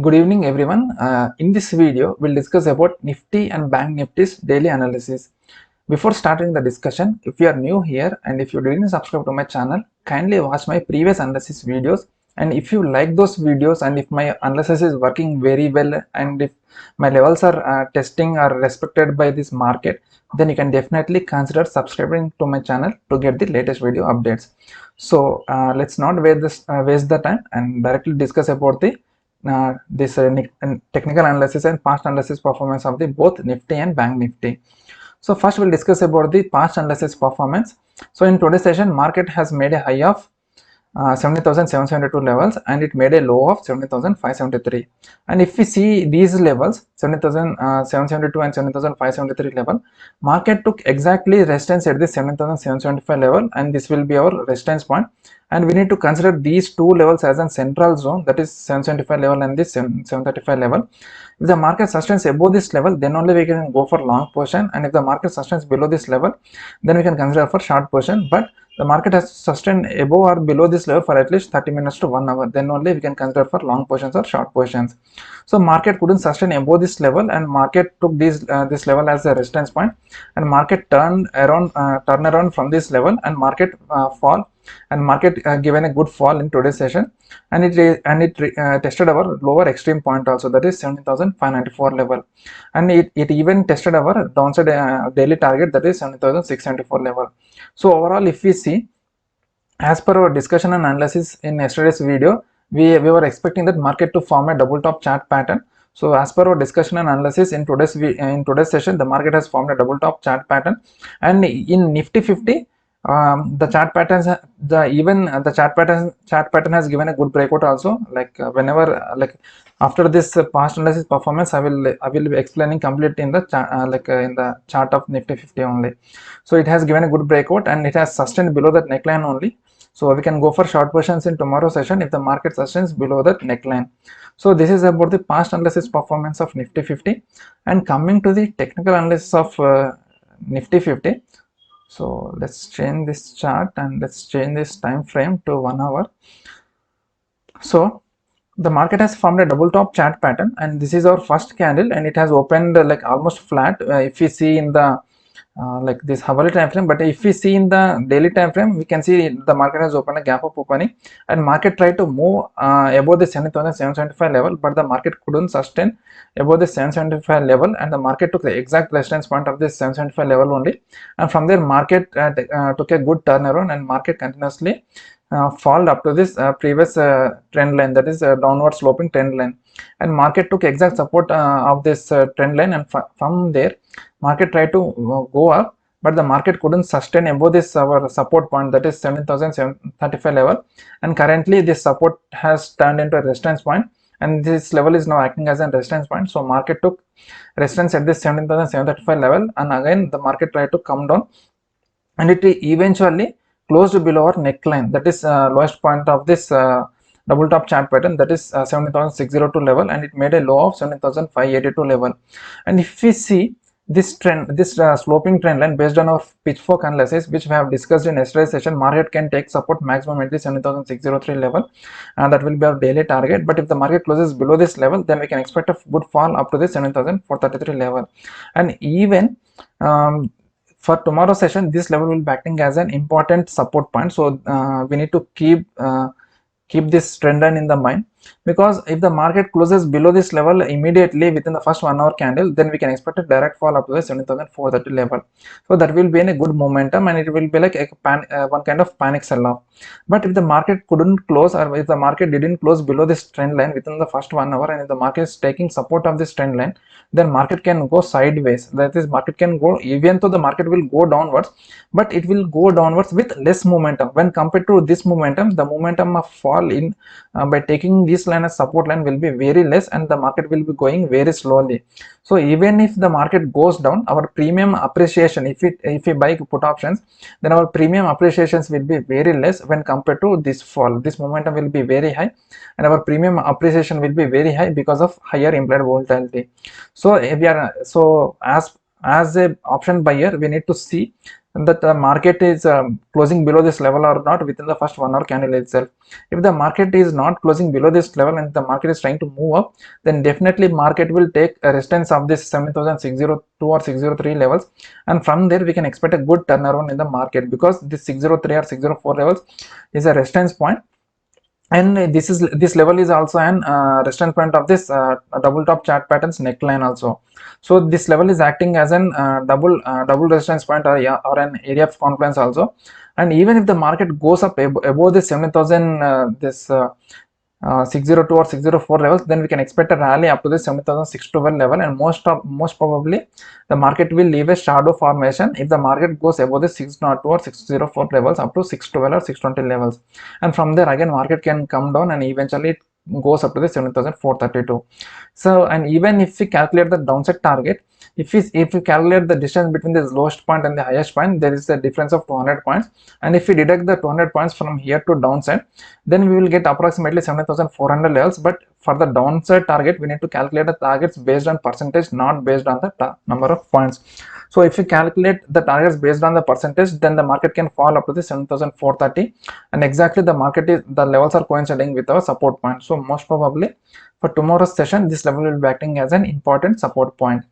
Good evening everyone. In this video, we'll discuss about Nifty and Bank Nifty's daily analysis. Before starting the discussion, if you are new here and if you didn't subscribe to my channel, kindly watch my previous analysis videos. And if you like those videos and if my analysis is working very well and if my levels are testing or respected by this market, then you can definitely consider subscribing to my channel to get the latest video updates. So let's not waste the time and directly discuss about the this technical analysis and past analysis performance of the both Nifty and Bank Nifty. So first we'll discuss about the past analysis performance. So in today's session, market has made a high of 70,772 levels and it made a low of 70,573. And if we see these levels 70,772 and 70,573 level, market took exactly resistance at the 70,775 level, and this will be our resistance point. And we need to consider these two levels as a central zone, that is 775 level and this 735 level. If the market sustains above this level, then only we can go for long position, and if the market sustains below this level, then we can consider for short position. But the market has sustained above or below this level for at least 30 minutes to 1 hour, then only we can consider for long positions or short positions. So market couldn't sustain above this level, and market took this level as a resistance point, and market turn around from this level, and market fall, and market given a good fall in today's session, and it tested our lower extreme point also, that is 70,594 level, and it even tested our downside daily target, that is 70,674 level. So overall, if we see, as per our discussion and analysis in yesterday's video, we were expecting that market to form a double top chart pattern. So as per our discussion and analysis in today's session, the market has formed a double top chart pattern, and in Nifty 50, the chart patterns, the chart pattern has given a good breakout also. Like whenever after this past analysis performance, I will be explaining complete in the in the chart of Nifty 50 only. So it has given a good breakout and it has sustained below that neckline only. So we can go for short positions in tomorrow's session if the market sustains below that neckline. So this is about the past analysis performance of Nifty 50. And coming to the technical analysis of Nifty 50. So let's change this chart and let's change this time frame to 1 hour. So the market has formed a double top chart pattern, and this is our first candle, and it has opened like almost flat if we see in the like this hourly time frame. But if we see in the daily time frame, we can see the market has opened a gap of opening, and market tried to move above the 7,775 level, but the market couldn't sustain above the 775 level, and the market took the exact resistance point of this 775 level only, and from there market took a good turnaround, and market continuously fall up to this previous trend line, that is downward sloping trend line, and market took exact support of this trend line, and from there market tried to go up, but the market couldn't sustain above this our support point, that is 7,735 level, and currently this support has turned into a resistance point, and this level is now acting as a resistance point. So market took resistance at this 17,735 level, and again the market tried to come down, and it eventually closed below our neckline, that is lowest point of this double top chart pattern, that is 70,602 level, and it made a low of 70,582 level. And if we see this trend, this sloping trend line, based on our pitchfork analysis which we have discussed in yesterday's session, market can take support maximum at the 70,603 level, and that will be our daily target. But if the market closes below this level, then we can expect a good fall up to the 7,433 level. And even for tomorrow's session, this level will be acting as an important support point. So we need to keep this trend line in the mind, because if the market closes below this level immediately within the first 1 hour candle, then we can expect a direct fall up to the 7,430 level. So that will be in a good momentum, and it will be like one kind of panic sell off. But if the market couldn't close, or if the market didn't close below this trend line within the first 1 hour, and if the market is taking support of this trend line, then market can go sideways, that is market can go, even though the market will go downwards, but it will go downwards with less momentum when compared to this momentum. The momentum of fall in by taking this line as support line will be very less, and the market will be going very slowly. So even if the market goes down, our premium appreciation, if we buy put options, then our premium appreciations will be very less when compared to this fall. This momentum will be very high, and our premium appreciation will be very high because of higher implied volatility. So if we are, so as as a option buyer, we need to see that the market is closing below this level or not within the first 1 hour candle itself. If the market is not closing below this level and the market is trying to move up, then definitely market will take a resistance of this 7,602 or 603 levels, and from there we can expect a good turnaround in the market, because this 603 or 604 levels is a resistance point, and this level is also an resistance point of this double top chart patterns neckline also. So this level is acting as an double resistance point, or an area of confluence also. And even if the market goes up above this 7,000 602 or 604 levels, then we can expect a rally up to the 7,612 level, and most probably the market will leave a shadow formation if the market goes above the 602 or 604 levels up to 612 or 620 levels, and from there again market can come down and eventually it goes up to the 7,432. So, and even if we calculate the downside target, if we calculate the distance between the lowest point and the highest point, there is a difference of 200 points, and if we deduct the 200 points from here to downside, then we will get approximately 7,400 levels. But for the downside target, we need to calculate the targets based on percentage, not based on the number of points. So if we calculate the targets based on the percentage, then the market can fall up to the 7,430, and exactly the levels are coinciding with our support point. So most probably for tomorrow's session, this level will be acting as an important support point.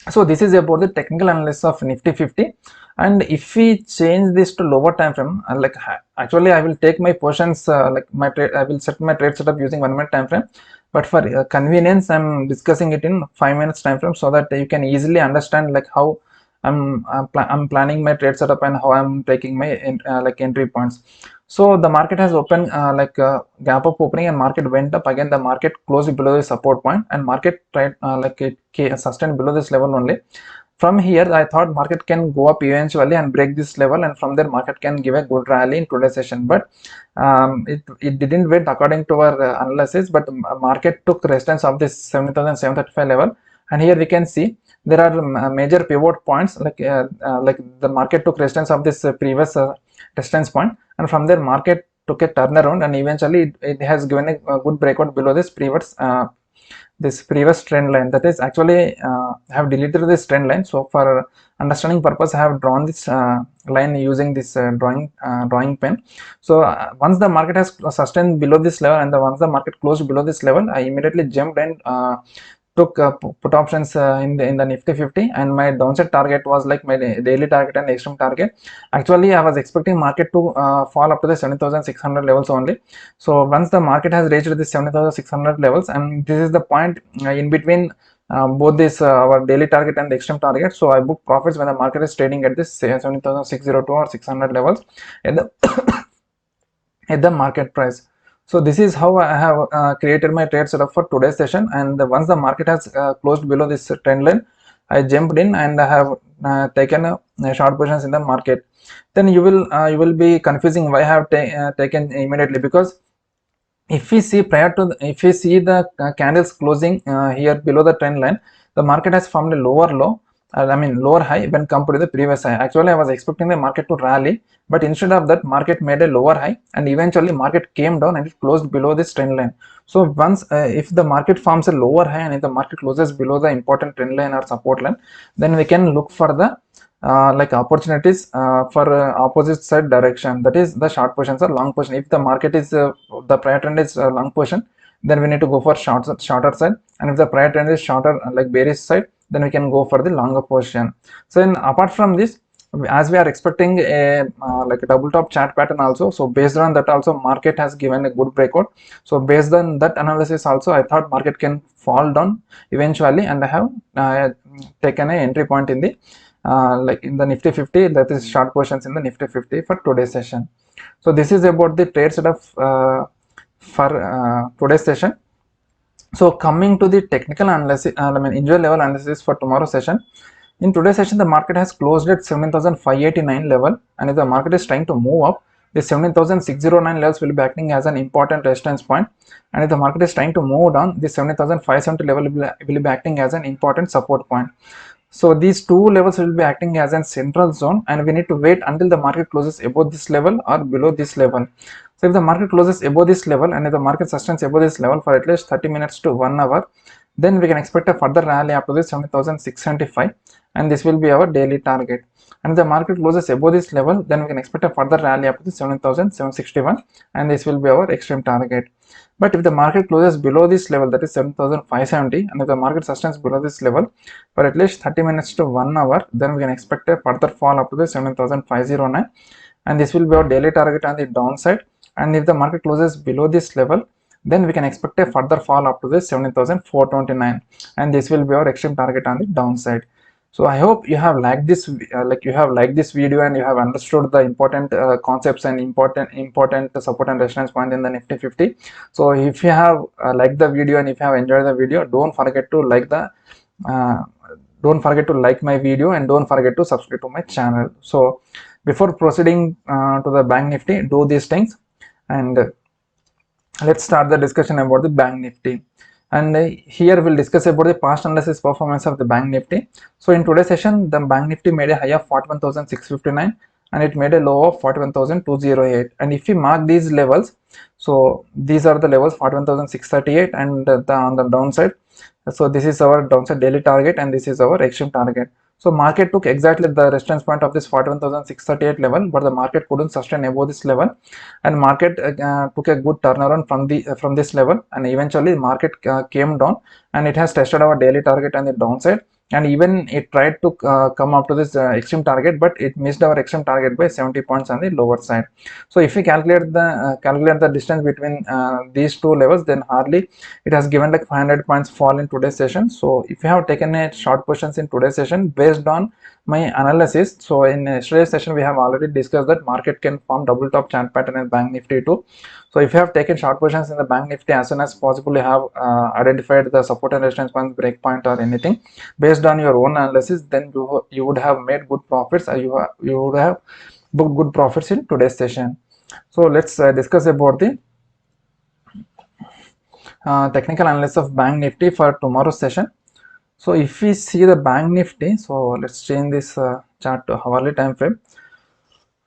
So this is about the technical analysis of Nifty 50. And if we change this to lower time frame, actually I will take my portions, my trade, I will set my trade setup using 1 minute time frame, but for convenience I'm discussing it in 5 minutes time frame, so that you can easily understand like how I'm planning my trade setup and how I'm taking my entry points. So the market has opened gap up opening, and market went up again. The market closed below the support point, and market tried it sustained below this level only. From here I thought market can go up eventually and break this level, and from there market can give a good rally in today's session. But it didn't wait according to our analysis, but market took resistance of this 7,735 level, and here we can see there are major pivot points, like the market took resistance of this previous resistance point, and from there market took a turnaround, and eventually it has given a good breakout below this previous trend line. That is, actually I have deleted this trend line, so for understanding purpose I have drawn this line using this drawing pen. So once the market has sustained below this level, and once the market closed below this level, I immediately jumped and took put options in the Nifty 50, and my downside target was like my daily target and extreme target. Actually I was expecting market to fall up to the 7,600 levels only. So once the market has reached this 7,600 levels, and this is the point in between both this our daily target and the extreme target, so I book profits when the market is trading at this 7,602 or 600 levels at the at the market price. So this is how I have created my trade setup for today's session. And once the market has closed below this trend line, I jumped in and I have taken short positions in the market. Then you will be confusing why I have taken immediately, because if we see the candles closing here below the trend line, the market has formed a lower low, lower high when compared to the previous high. Actually I was expecting the market to rally, but instead of that market made a lower high, and eventually market came down and it closed below this trend line. So once if the market forms a lower high and if the market closes below the important trend line or support line, then we can look for the opportunities for opposite side direction, that is the short positions or long position. If the market is the prior trend is long position, then we need to go for shorter side, and if the prior trend is shorter like bearish side, then we can go for the longer position. So then apart from this, as we are expecting a a double top chart pattern also, so based on that also market has given a good breakout. So based on that analysis also, I thought market can fall down eventually, and I have taken an entry point in the in the Nifty 50, that is short positions in the Nifty 50 for today's session. So this is about the trade setup for today's session. So coming to the technical analysis, individual level analysis for tomorrow's session. In today's session, the market has closed at 7,589 level, and if the market is trying to move up, the 7,609 levels will be acting as an important resistance point, and if the market is trying to move down, the 7,570 level will be acting as an important support point. So these two levels will be acting as a central zone, and we need to wait until the market closes above this level or below this level. So if the market closes above this level, and if the market sustains above this level for at least 30 minutes to 1 hour, then we can expect a further rally up to this 70,675, and this will be our daily target. And if the market closes above this level, then we can expect a further rally up to 7,761, and this will be our extreme target. But if the market closes below this level, that is 7,570, and if the market sustains below this level for at least 30 minutes to 1 hour, then we can expect a further fall up to the 7,509, and this will be our daily target on the downside. And if the market closes below this level, then we can expect a further fall up to the 17,429, and this will be our extreme target on the downside. So I hope you have liked this video, and you have understood the important concepts and important support and resistance point in the Nifty 50. So if you have liked the video, and if you have enjoyed the video, don't forget to like my video, and don't forget to subscribe to my channel. So before proceeding to the Bank Nifty, do these things, and let's start the discussion about the Bank Nifty. And here we'll discuss about the past analysis performance of the Bank Nifty. So in today's session, the Bank Nifty made a high of 41,659, and it made a low of 41,208. And if we mark these levels, so these are the levels 41,638, and on the downside, so this is our downside daily target, and this is our extreme target. So market took exactly the resistance point of this 41,638 level, but the market couldn't sustain above this level, and market took a good turnaround from this level, and eventually market came down, and it has tested our daily target on the downside, and even it tried to come up to this extreme target, but it missed our extreme target by 70 points on the lower side. So if we calculate the distance between these two levels, then hardly it has given like 500 points fall in today's session. So if you have taken a short positions in today's session based on my analysis, so in yesterday's session we have already discussed that market can form double top chart pattern in Bank Nifty too. So if you have taken short positions in the Bank Nifty, as soon as possible you have identified the support and resistance point, break point, or anything based on your own analysis, then you would have made good profits, or you would have booked good profits in today's session. So let's discuss about the technical analysis of Bank Nifty for tomorrow's session. So if we see the Bank Nifty, so let's change this chart to hourly time frame.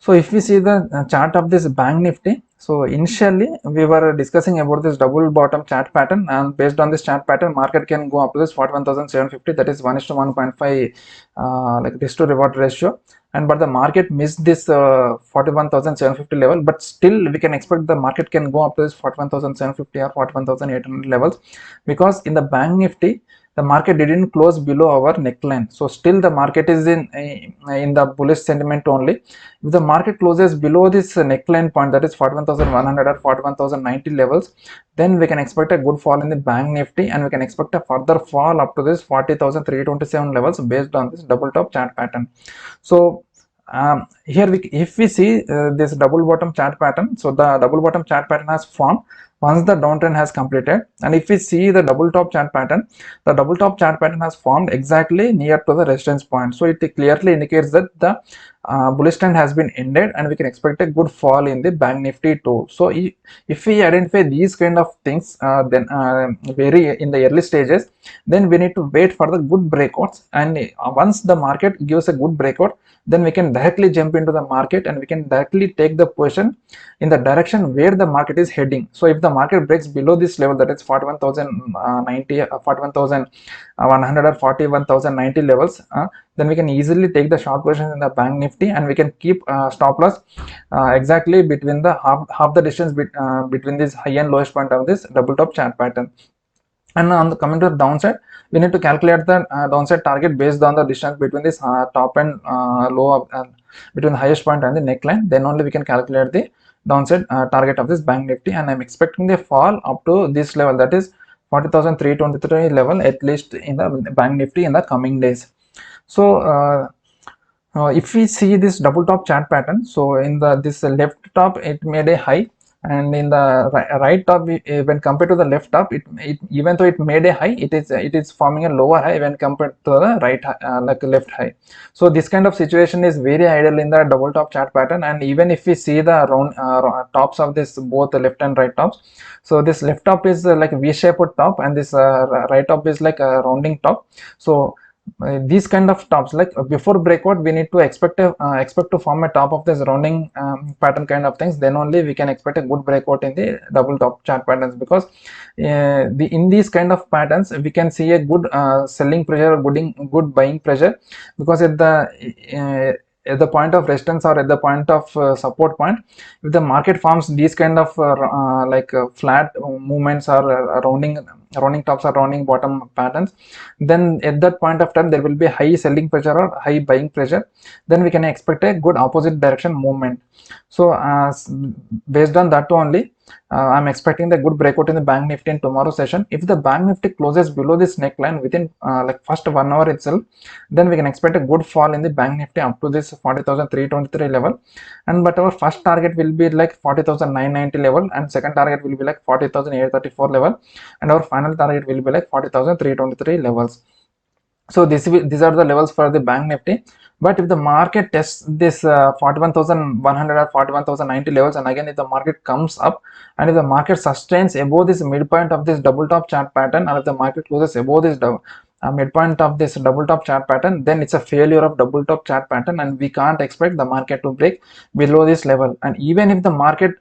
So if we see the chart of this Bank Nifty, so initially we were discussing about this double bottom chart pattern, and based on this chart pattern, market can go up to this 41,750, that is 1:1.5 like risk to reward ratio. And but the market missed this 41,750 level, but still we can expect the market can go up to this 41,750 or 41,800 levels, because in the Bank Nifty the market didn't close below our neckline. So still the market is in the bullish sentiment only. If the market closes below this neckline point, that is 41,100 or 41,090 levels, then we can expect a good fall in the Bank Nifty, and we can expect a further fall up to this 40,327 levels based on this double top chart pattern. So here if we see this double bottom chart pattern, so the double bottom chart pattern has formed once the downtrend has completed. And if we see the double top chart pattern, the double top chart pattern has formed exactly near to the resistance point. So it clearly indicates that the bullish trend has been ended, and we can expect a good fall in the Bank Nifty too. So if we identify these kind of things then very in the early stages, then we need to wait for the good breakouts, and once the market gives a good breakout, then we can directly jump into the market, and we can directly take the position in the direction where the market is heading. So if the market breaks below this level, that is 41,090 41,100 or 41,090 levels, then we can easily take the short position in the Bank Nifty, and we can keep stop loss exactly between the half the distance between this high and lowest point of this double top chart pattern. And on the coming to the downside, we need to calculate the downside target based on the distance between this top and low between the highest point and the neckline. Then only we can calculate the downside target of this Bank Nifty, and I'm expecting the fall up to this level, that is 40,323 level, at least in the Bank Nifty in the coming days. So if we see this double top chart pattern, so in this left top it made a high, and in the right top, when compared to the left top, it even though it made a high, it is forming a lower high when compared to the right like left high. So this kind of situation is very ideal in the double top chart pattern. And even if we see the round tops of this both the left and right tops, so this left top is like V-shaped top, and this right top is like a rounding top. So these kind of tops, like before breakout we need to expect to form a top of this rounding pattern kind of things, then only we can expect a good breakout in the double top chart patterns, because in these kind of patterns we can see a good selling pressure or good buying pressure, because at the point of resistance or at the point of support point, if the market forms these kind of flat movements or rounding tops or rounding bottom patterns, then at that point of time there will be high selling pressure or high buying pressure, then we can expect a good opposite direction movement. So based on that only, I'm expecting the good breakout in the bank nifty in tomorrow session. If the bank nifty closes below this neckline within first 1 hour itself, then we can expect a good fall in the bank nifty up to this 40,323 level, and but our first target will be like 40,990 level, and second target will be like 40,834 level, and our final target will be like 40,323 levels. So these are the levels for the bank nifty. But if the market tests this 41,100 or 41,090 levels, and again if the market comes up and if the market sustains above this midpoint of this double top chart pattern, or if the market closes above this midpoint of this double top chart pattern, then it's a failure of double top chart pattern, and we can't expect the market to break below this level. And even if the market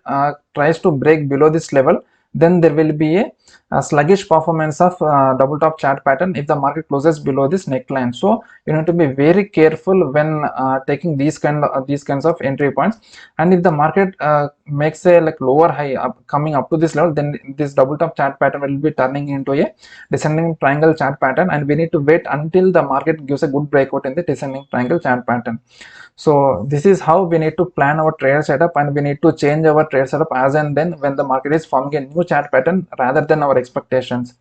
tries to break below this level, then there will be a sluggish performance of double top chart pattern if the market closes below this neckline. So you need to be very careful when taking these kinds of entry points. And if the market makes a lower high coming up to this level, then this double top chart pattern will be turning into a descending triangle chart pattern, and we need to wait until the market gives a good breakout in the descending triangle chart pattern. So this is how we need to plan our trade setup, and we need to change our trade setup as and then when the market is forming a new chart pattern rather than our expectations.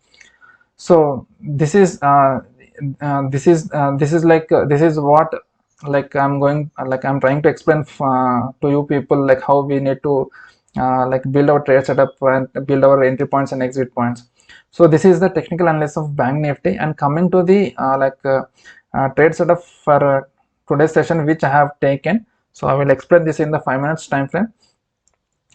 So this is what I'm trying to explain to you people, like how we need to build our trade setup and build our entry points and exit points. So this is the technical analysis of bank nifty. And coming to the trade setup for today's session which I have taken, so I will explain this in the 5 minutes time frame.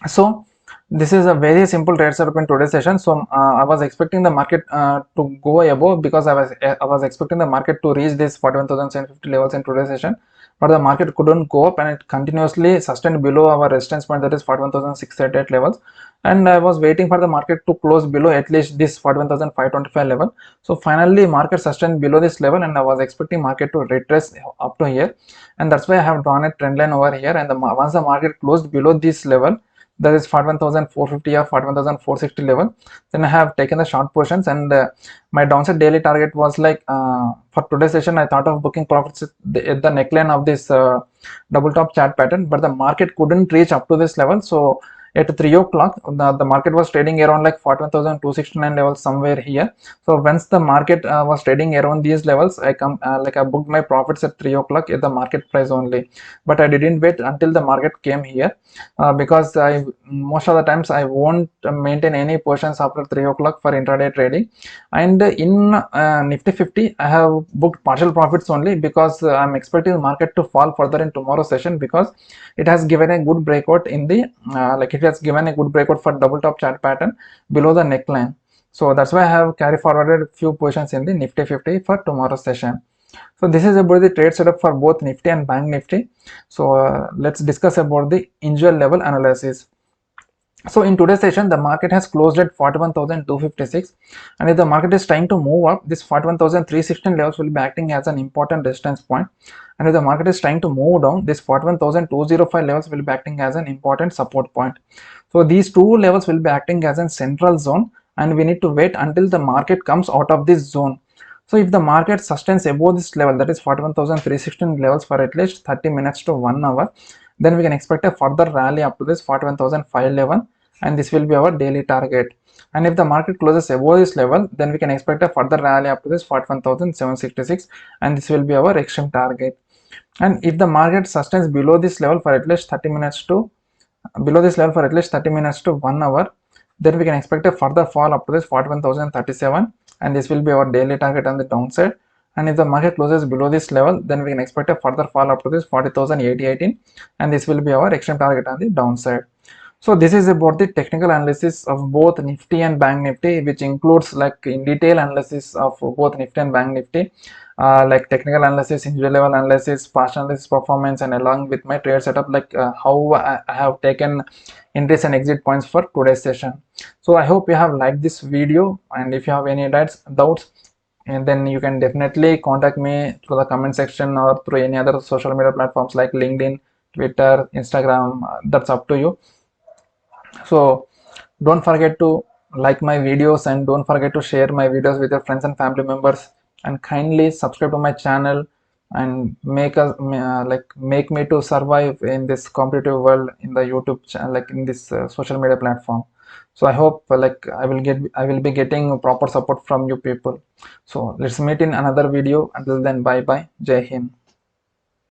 So this is a very simple trade setup in today's session. So I was expecting the market to go above, because I was expecting the market to reach this 41,750 levels in today's session, but the market couldn't go up and it continuously sustained below our resistance point, that is 41,638 levels. And I was waiting for the market to close below at least this 41,525 level. So finally market sustained below this level, and I was expecting market to retrace up to here, and that's why I have drawn a trend line over here. And once the market closed below this level, that is 41,450 or 41,460 level, then I have taken the short portions. And my downside daily target was for today's session I thought of booking profits at the neckline of this double top chart pattern, but the market couldn't reach up to this level. So at 3 o'clock the market was trading around 41,269 levels somewhere here. So once the market was trading around these levels, I booked my profits at 3 o'clock at the market price only. But I didn't wait until the market came here, because most of the times I won't maintain any portions after 3 o'clock for intraday trading. And in Nifty 50 I have booked partial profits only, because I'm expecting the market to fall further in tomorrow's session, because it has given a good breakout in the it has given a good breakout for double top chart pattern below the neckline. So that's why I have carry forwarded a few positions in the Nifty 50 for tomorrow's session. So this is about the trade setup for both Nifty and bank nifty. So let's discuss about the individual level analysis. So in today's session the market has closed at 41,256, and if the market is trying to move up, this 41,316 levels will be acting as an important resistance point, and if the market is trying to move down, this 41,205 levels will be acting as an important support point. So these two levels will be acting as a central zone, and we need to wait until the market comes out of this zone. So if the market sustains above this level, that is 41,316 levels for at least 30 minutes to 1 hour, then we can expect a further rally up to this 41,511, and this will be our daily target. And if the market closes above this level, then we can expect a further rally up to this 41,766, and this will be our extreme target. And if the market sustains below this level for at least 30 minutes to 1 hour, then we can expect a further fall up to this 41,037, and this will be our daily target on the downside. And if the market closes below this level, then we can expect a further fall up to this 40,818, and this will be our extreme target on the downside. So this is about the technical analysis of both Nifty and bank nifty, which includes in detail analysis of both Nifty and bank nifty. like technical analysis, individual level analysis, past analysis, performance, and along with my trade setup, like how I have taken entries and exit points for today's session. So I hope you have liked this video, and if you have any doubts, and then you can definitely contact me through the comment section or through any other social media platforms like LinkedIn, Twitter, Instagram. That's up to you. So don't forget to like my videos, and don't forget to share my videos with your friends and family members, and kindly subscribe to my channel and make me to survive in this competitive world in the YouTube channel, like in this social media platform. So I hope I will be getting proper support from you people. So let's meet in another video. Until then, bye bye. Jai Hind.